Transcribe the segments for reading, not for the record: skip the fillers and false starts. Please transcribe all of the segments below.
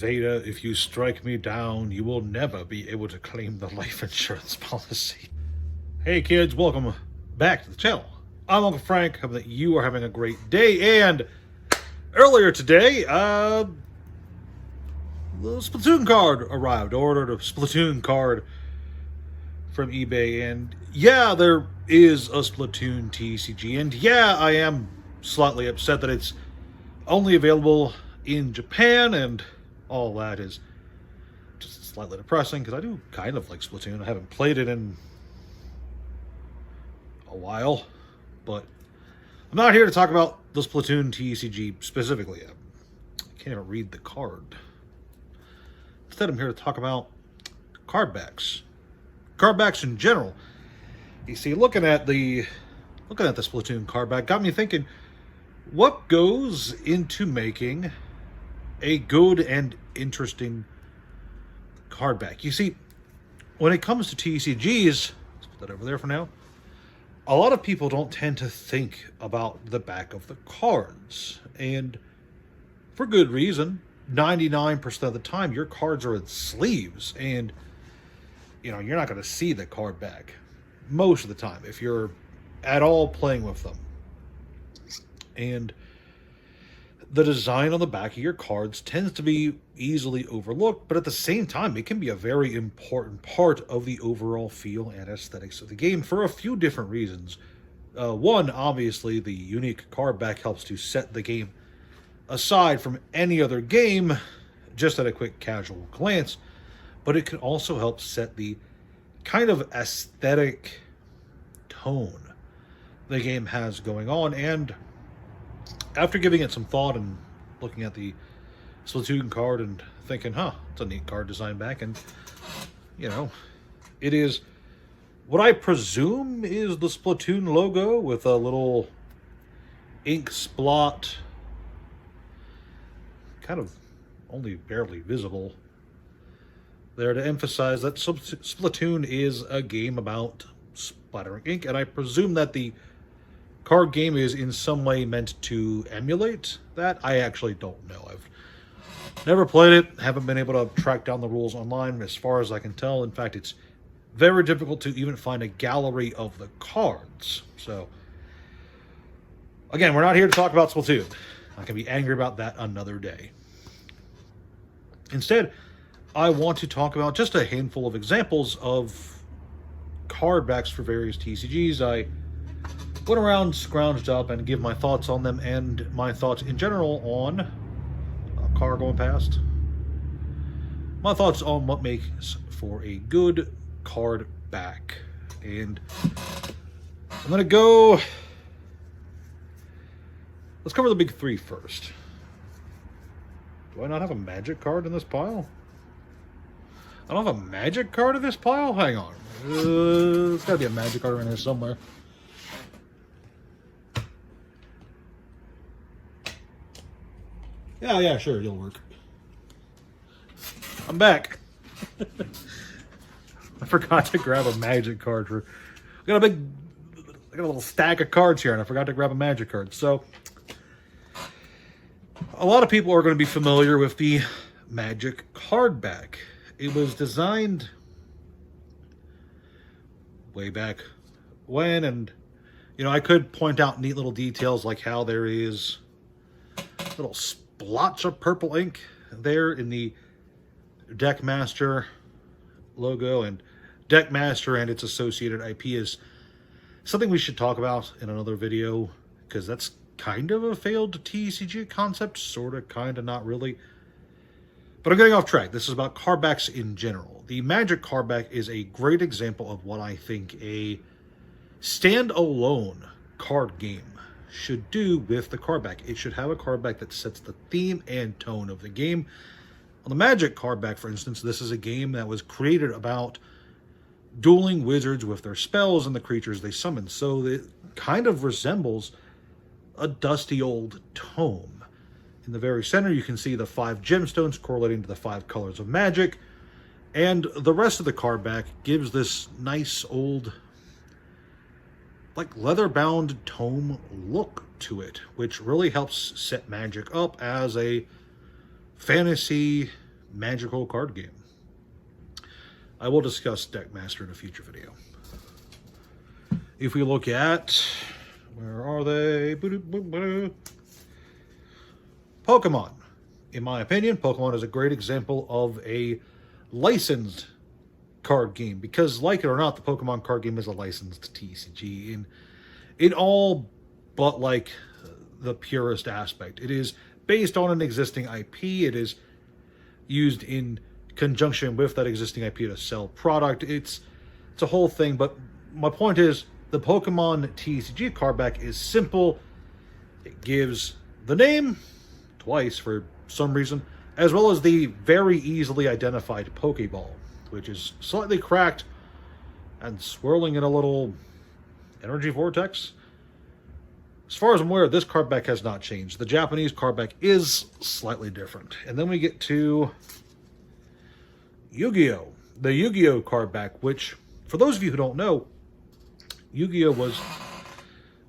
Veda, if you strike me down, you will never be able to claim the life insurance policy. Hey kids, welcome back to the channel. I'm Uncle Frank. Hope that you are having a great day. And earlier today, the Splatoon card arrived. I ordered a Splatoon card from eBay, and yeah, there is a Splatoon TCG, and yeah, I am slightly upset that it's only available in Japan, and all that is just slightly depressing, because I do kind of like Splatoon. I haven't played it in a while, but I'm not here to talk about the Splatoon TCG specifically. I can't even read the card. Instead, I'm here to talk about card backs. Card backs in general. You see, looking at the Splatoon card back got me thinking, what goes into making a good and interesting card back? You see, when it comes to TCGs, let's put that over there for now, a lot of people don't tend to think about the back of the cards. And for good reason. 99% of the time, your cards are in sleeves, and you're not going to see the card back most of the time if you're at all playing with them. And the design on the back of your cards tends to be easily overlooked, but at the same time, it can be a very important part of the overall feel and aesthetics of the game for a few different reasons. One, obviously, the unique card back helps to set the game aside from any other game, just at a quick casual glance, but it can also help set the kind of aesthetic tone the game has going on. And after giving it some thought and looking at the Splatoon card and thinking, it's a neat card design back, and it is what I presume is the Splatoon logo with a little ink splot, kind of only barely visible there, to emphasize that Splatoon is a game about splattering ink, and I presume that the card game is in some way meant to emulate that. I actually don't know. I've never played it, haven't been able to track down the rules online as far as I can tell. In fact, it's very difficult to even find a gallery of the cards. So, again, we're not here to talk about Splatoon. I can be angry about that another day. Instead, I want to talk about just a handful of examples of card backs for various TCGs. I went around, scrounged up, and give my thoughts on them and my thoughts in general on a car going past. My thoughts on what makes for a good card back. And I'm going to go... Let's cover the big three first. Do I not have a magic card in this pile? I don't have a magic card in this pile? Hang on. There's got to be a magic card in here somewhere. Yeah, sure, it'll work. I'm back. I forgot to grab a magic card for... I got a little stack of cards here, and I forgot to grab a magic card. So, a lot of people are going to be familiar with the Magic card back. It was designed way back when, and I could point out neat little details like how there is little splotch of purple ink there in the Deckmaster logo, and Deckmaster and its associated IP is something we should talk about in another video, because that's kind of a failed TCG concept, sort of, kind of, not really. But I'm getting off track. This is about card backs in general. The Magic card back is a great example of what I think a standalone card game should do with the card back. It should have a card back that sets the theme and tone of the game. On the Magic card back, for instance, this is a game that was created about dueling wizards with their spells and the creatures they summon. So it kind of resembles a dusty old tome. In the very center, you can see the 5 gemstones correlating to the 5 colors of magic. And the rest of the card back gives this nice old, like, leather-bound tome look to it, which really helps set Magic up as a fantasy magical card game. I will discuss Deckmaster in a future video. If we look at, where are they? Pokemon. In my opinion, Pokemon is a great example of a licensed card game, because like it or not, the Pokemon card game is a licensed TCG in all but like the purest aspect. It is based on an existing IP. It is used in conjunction with that existing IP to sell product. It's a whole thing, but my point is the Pokemon TCG card back is simple. It gives the name twice for some reason, as well as the very easily identified Pokeball, which is slightly cracked and swirling in a little energy vortex. As far as I'm aware, this card back has not changed. The Japanese card back is slightly different. And then we get to Yu-Gi-Oh! The Yu-Gi-Oh! Card back, which, for those of you who don't know, Yu-Gi-Oh! Was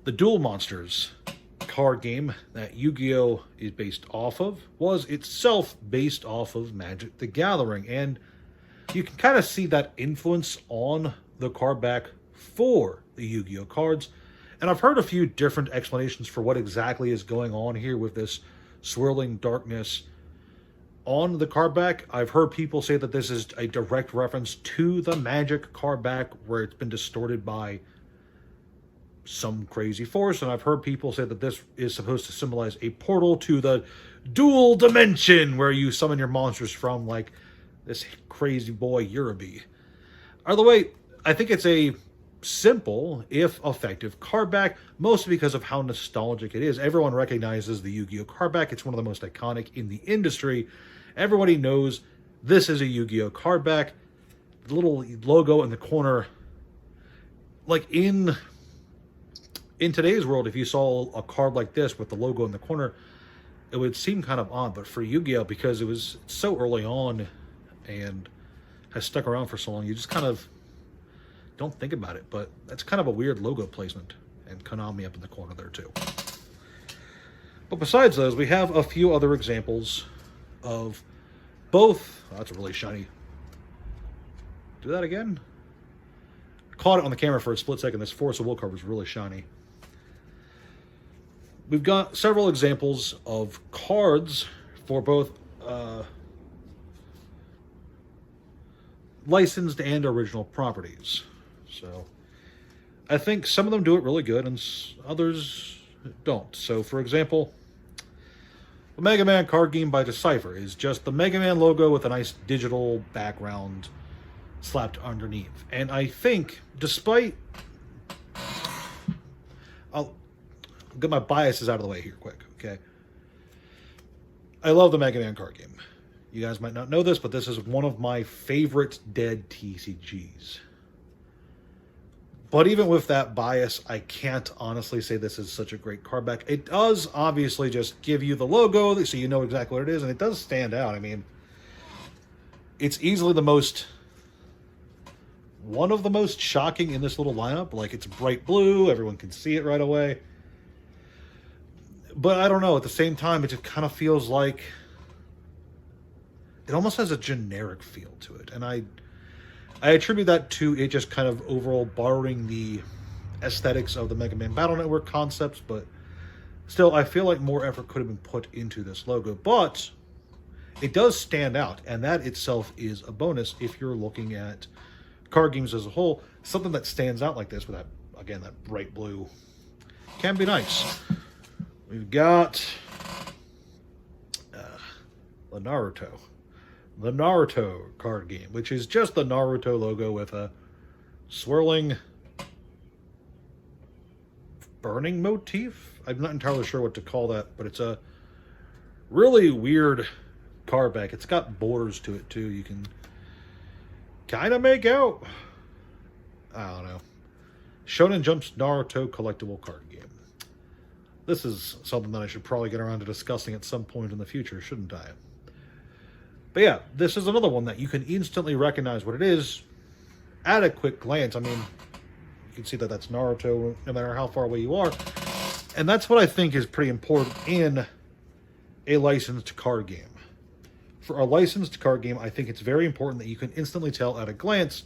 the Duel Monsters card game that Yu-Gi-Oh! Is based off of, was itself based off of Magic the Gathering. And you can kind of see that influence on the card back for the Yu-Gi-Oh! Cards. And I've heard a few different explanations for what exactly is going on here with this swirling darkness on the card back. I've heard people say that this is a direct reference to the Magic card back, where it's been distorted by some crazy force. And I've heard people say that this is supposed to symbolize a portal to the dual dimension, where you summon your monsters from, like this crazy boy Yurubi. Either way, I think it's a simple, if effective, card back, mostly because of how nostalgic it is. Everyone recognizes the Yu-Gi-Oh! Card back. It's one of the most iconic in the industry. Everybody knows this is a Yu-Gi-Oh! Card back. The little logo in the corner, like in today's world, if you saw a card like this with the logo in the corner, it would seem kind of odd. But for Yu-Gi-Oh!, because it was so early on and has stuck around for so long, you just kind of don't think about it. But that's kind of a weird logo placement, and Konami up in the corner there too. But besides those, we have a few other examples of both. Oh, that's really shiny. Do that again. Caught it on the camera for a split second. This Force of Will card was really shiny. We've got several examples of cards for both licensed and original properties. So I think some of them do it really good and others don't. So for example, the Mega Man card game by Decipher is just the Mega Man logo with a nice digital background slapped underneath. And I think, despite... I'll get my biases out of the way here quick, okay? I love the Mega Man card game. You guys might not know this, but this is one of my favorite dead TCGs. But even with that bias, I can't honestly say this is such a great card back. It does obviously just give you the logo so you know exactly what it is, and it does stand out. I mean, it's easily one of the most shocking in this little lineup. Like, it's bright blue, everyone can see it right away. But I don't know, at the same time, it just kind of feels like it almost has a generic feel to it. And I attribute that to it just kind of overall borrowing the aesthetics of the Mega Man Battle Network concepts, but still, I feel like more effort could have been put into this logo. But it does stand out, and that itself is a bonus if you're looking at card games as a whole. Something that stands out like this with that, again, that bright blue can be nice. We've got the Naruto card game, which is just the Naruto logo with a swirling burning motif. I'm not entirely sure what to call that, but it's a really weird card back. It's got borders to it too. You can kind of make out. I don't know. Shonen Jump's Naruto collectible card game. This is something that I should probably get around to discussing at some point in the future, shouldn't I? But yeah, this is another one that you can instantly recognize what it is at a quick glance. I mean, you can see that that's Naruto no matter how far away you are. And that's what I think is pretty important in a licensed card game. For a licensed card game, I think it's very important that you can instantly tell at a glance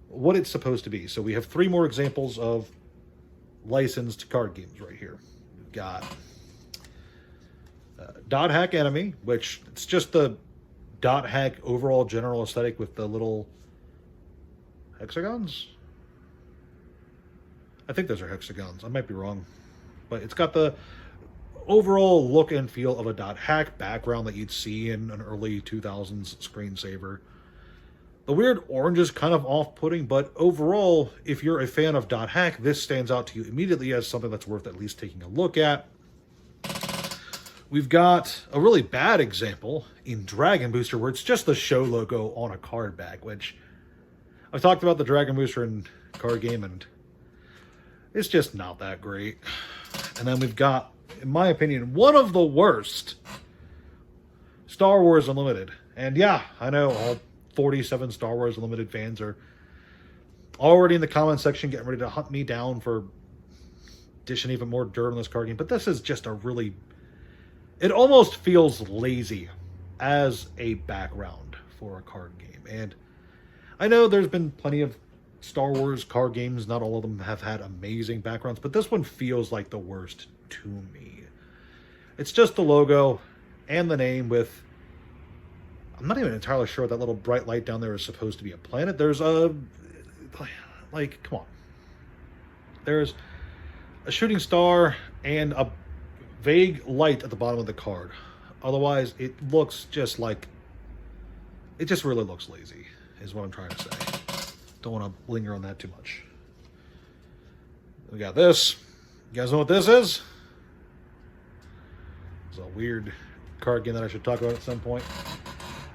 what it's supposed to be. So we have 3 more examples of licensed card games right here. We've got Dot Hack Enemy, which it's just the Dot Hack overall general aesthetic with the little hexagons. I think those are hexagons. I might be wrong. But it's got the overall look and feel of a Dot Hack background that you'd see in an early 2000s screensaver. The weird orange is kind of off-putting, but overall, if you're a fan of Dot Hack, this stands out to you immediately as something that's worth at least taking a look at. We've got a really bad example in Dragon Booster, where it's just the show logo on a card back, which I've talked about the Dragon Booster and card game, and it's just not that great. And then we've got, in my opinion, one of the worst, Star Wars Unlimited. And yeah, I know all 47 Star Wars Unlimited fans are already in the comment section getting ready to hunt me down for dishing even more dirt on this card game. But this is just a really... It almost feels lazy as a background for a card game. And I know there's been plenty of Star Wars card games. Not all of them have had amazing backgrounds, but this one feels like the worst to me. It's just the logo and the name with... I'm not even entirely sure what that little bright light down there is supposed to be a planet. There's a... Like, come on. There's a shooting star and a vague light at the bottom of the card. Otherwise, it looks just like... It just really looks lazy, is what I'm trying to say. Don't want to linger on that too much. We got this. You guys know what this is? It's a weird card game that I should talk about at some point.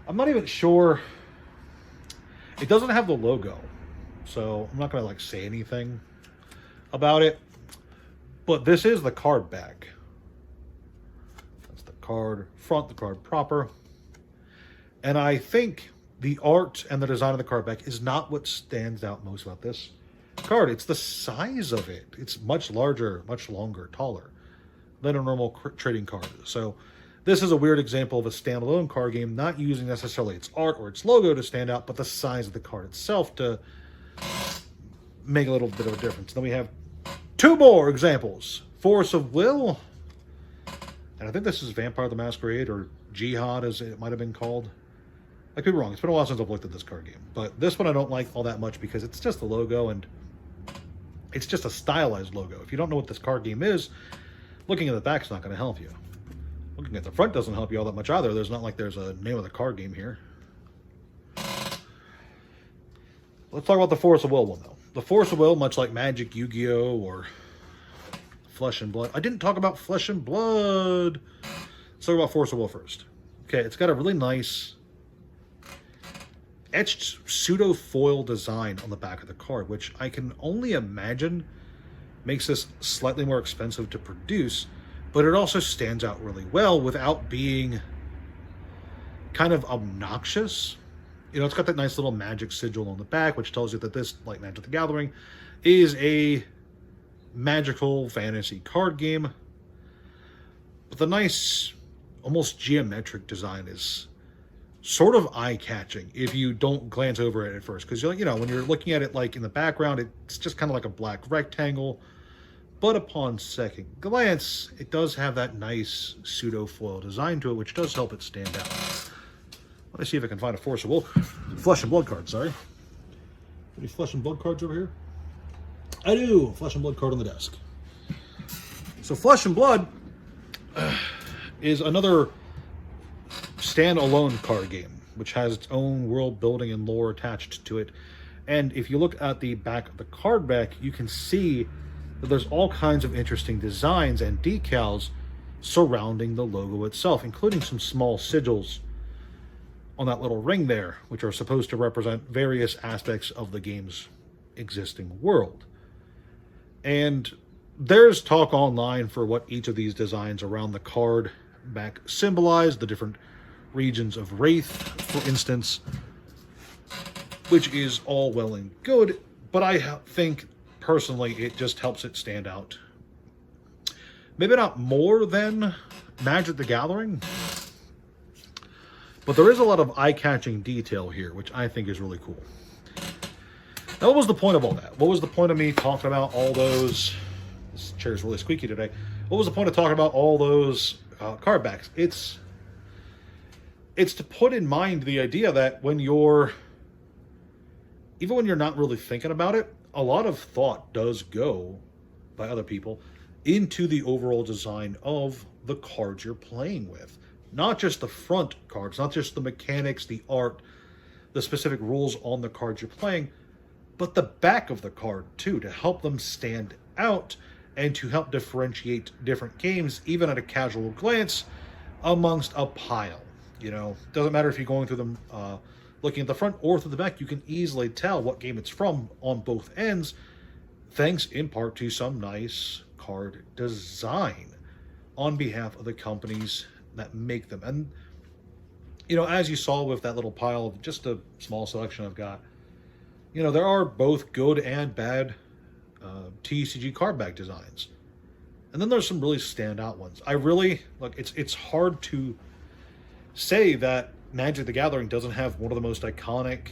I'm not even sure. It doesn't have the logo, so I'm not going to like say anything about it. But this is the card back. That's the card front, the card proper. And I think the art and the design of the card back is not what stands out most about this card. It's the size of it. It's much larger, much longer, taller than a normal trading card. So this is a weird example of a standalone card game, not using necessarily its art or its logo to stand out, but the size of the card itself to make a little bit of a difference. Then we have 2 more examples. Force of Will. And I think this is Vampire the Masquerade, or Jihad as it might have been called. I could be wrong. It's been a while since I've looked at this card game. But this one I don't like all that much because it's just the logo, and it's just a stylized logo. If you don't know what this card game is, looking at the back's not going to help you. Looking at the front doesn't help you all that much either. There's not like there's a name of the card game here. Let's talk about the Force of Will one, though. The Force of Will, much like Magic, Yu-Gi-Oh, or Flesh and Blood. I didn't talk about Flesh and Blood. Let's talk about Force of Will first. Okay, it's got a really nice etched pseudo foil design on the back of the card, which I can only imagine makes this slightly more expensive to produce, but it also stands out really well without being kind of obnoxious. You know, it's got that nice little magic sigil on the back, which tells you that this, like Magic the Gathering, is a magical fantasy card game. But the nice, almost geometric design is sort of eye-catching if you don't glance over it at first. Because, you know, when you're looking at it like in the background, it's just kind of like a black rectangle. But upon second glance, it does have that nice pseudo-foil design to it, which does help it stand out. Let me see if I can find a Force of Will, Flesh and Blood card, sorry. Any Flesh and Blood cards over here? I do! Flesh and Blood card on the desk. So Flesh and Blood is another standalone card game, which has its own world building and lore attached to it. And if you look at the back of the card back, you can see that there's all kinds of interesting designs and decals surrounding the logo itself, including some small sigils on that little ring there, which are supposed to represent various aspects of the game's existing world. And there's talk online for what each of these designs around the card back symbolize, the different regions of Wraith, for instance, which is all well and good, but I think personally it just helps it stand out. Maybe not more than Magic the Gathering, But there is a lot of eye-catching detail here, which I think is really cool. Now, what was the point of all that? What was the point of me talking about all those... This chair's really squeaky today. What was the point of talking about all those card backs? It's to put in mind the idea that when you're... Even when you're not really thinking about it, a lot of thought does go by other people into the overall design of the cards you're playing with. Not just the front cards, not just the mechanics, the art, the specific rules on the cards you're playing, but the back of the card too, to help them stand out and to help differentiate different games, even at a casual glance, amongst a pile. You know, doesn't matter if you're going through them, looking at the front or through the back, you can easily tell what game it's from on both ends, thanks in part to some nice card design on behalf of the companies that make them. And, you know, as you saw with that little pile of just a small selection I've got, you know, there are both good and bad TCG card back designs. And then there's some really standout ones. I really, look, it's hard to say that Magic the Gathering doesn't have one of the most iconic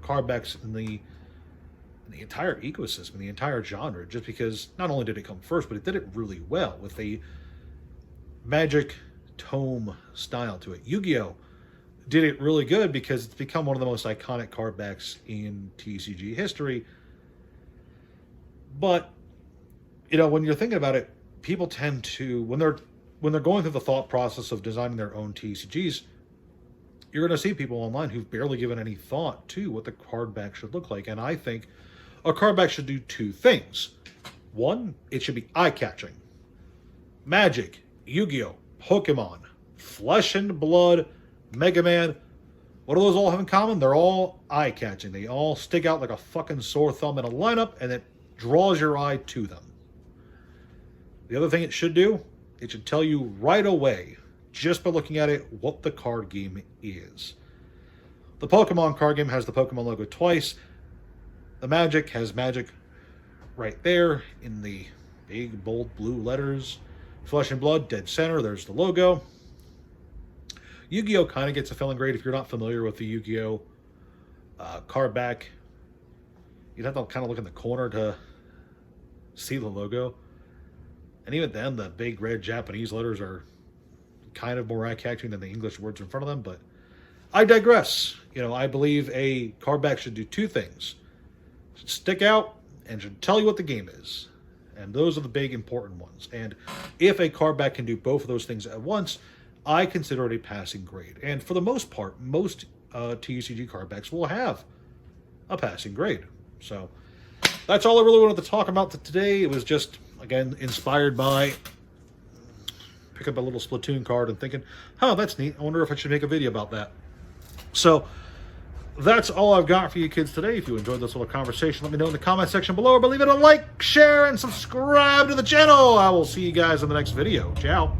card backs in the entire ecosystem, the entire genre, just because not only did it come first, but it did it really well with a Magic tome style to it. Yu-Gi-Oh! Did it really good because it's become one of the most iconic card backs in TCG history. But, you know, when you're thinking about it, people tend to, when they're going through the thought process of designing their own TCGs, you're going to see people online who've barely given any thought to what the card back should look like. And I think a card back should do two things. One, it should be eye-catching. Magic, Yu-Gi-Oh!, Pokemon, Flesh and Blood, Mega Man, what do those all have in common? They're all eye-catching. They all stick out like a fucking sore thumb in a lineup, and it draws your eye to them. The other thing it should do, it should tell you right away, just by looking at it, what the card game is. The Pokemon card game has the Pokemon logo twice. The Magic has Magic right there in the big, bold blue letters. Flesh and Blood, dead center, there's the logo. Yu-Gi-Oh! Kind of gets a feeling grade if you're not familiar with the Yu-Gi-Oh! Card back. You'd have to kind of look in the corner to see the logo. And even then, the big red Japanese letters are kind of more eye-catching than the English words in front of them. But I digress. You know, I believe a card back should do two things. It should stick out and should tell you what the game is. And those are the big important ones. And if a card back can do both of those things at once, I consider it a passing grade. And for the most part, most TCG card backs will have a passing grade. So that's all I really wanted to talk about today. It was just, again, inspired by pick up a little Splatoon card and thinking, oh, that's neat. I wonder if I should make a video about that. So that's all I've got for you kids today. If you enjoyed this little conversation, let me know in the comment section below. But leave it a like, share, and subscribe to the channel. I will see you guys in the next video. Ciao.